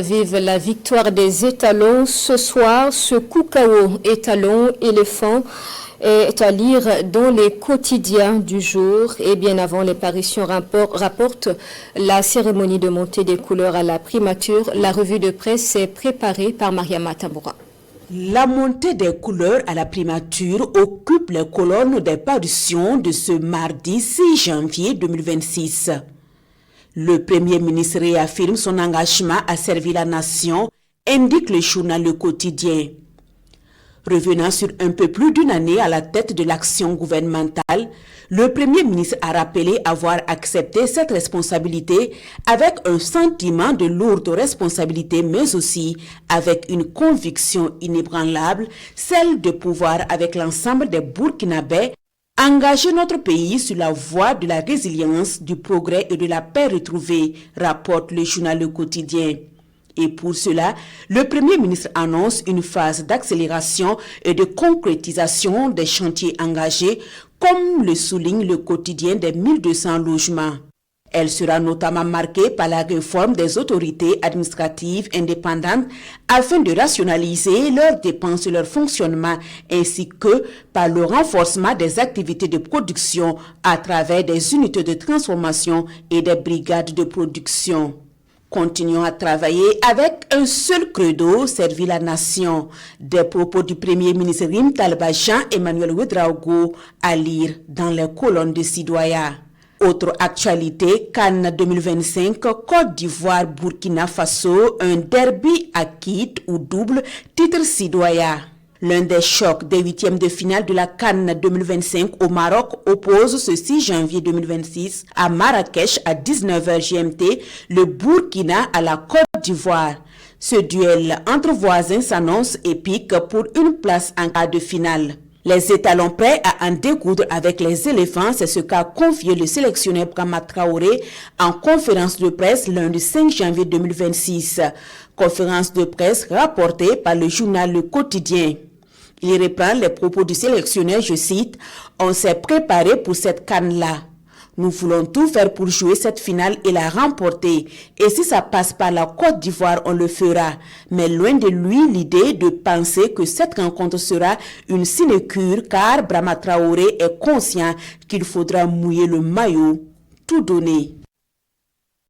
Vive la victoire des étalons. Ce soir, ce Koukao étalon éléphant est à lire dans les quotidiens du jour. Et bien avant les parutions rapporte la cérémonie de montée des couleurs à la primature. La revue de presse est préparée par Mariama Tamboura. La montée des couleurs à la primature occupe les colonnes des parutions de ce mardi 6 janvier 2026. Le Premier ministre réaffirme son engagement à servir la nation, indique le journal Le Quotidien. Revenant sur un peu plus d'une année à la tête de l'action gouvernementale, le Premier ministre a rappelé avoir accepté cette responsabilité avec un sentiment de lourde responsabilité, mais aussi avec une conviction inébranlable, celle de pouvoir, avec l'ensemble des Burkinabés, engager notre pays sur la voie de la résilience, du progrès et de la paix retrouvée, rapporte le journal Le Quotidien. Et pour cela, le Premier ministre annonce une phase d'accélération et de concrétisation des chantiers engagés, comme le souligne le quotidien des 1200 logements. Elle sera notamment marquée par la réforme des autorités administratives indépendantes afin de rationaliser leurs dépenses et leur fonctionnement, ainsi que par le renforcement des activités de production à travers des unités de transformation et des brigades de production. Continuons à travailler avec un seul credo, servir la nation. Des propos du Premier ministre Rim Talba Jean-Emmanuel Ouedraogo à lire dans les colonnes de Sidoya. Autre actualité, Cannes 2025, Côte d'Ivoire, Burkina Faso, un derby à quitte ou double, titre Sidoya. L'un des chocs des huitièmes de finale de la Cannes 2025 au Maroc oppose ce 6 janvier 2026 à Marrakech à 19h GMT le Burkina à la Côte d'Ivoire. Ce duel entre voisins s'annonce épique pour une place en quart de finale. Les étalons prêts à en découdre avec les éléphants, c'est ce qu'a confié le sélectionneur Brahma Traoré en conférence de presse lundi 5 janvier 2026. Conférence de presse rapportée par le journal Le Quotidien. Il reprend les propos du sélectionneur, je cite, « On s'est préparé pour cette canne-là. Nous voulons tout faire pour jouer cette finale et la remporter. Et si ça passe par la Côte d'Ivoire, on le fera. Mais loin de lui l'idée de penser que cette rencontre sera une sinécure car Brahma Traoré est conscient qu'il faudra mouiller le maillot, tout donner. »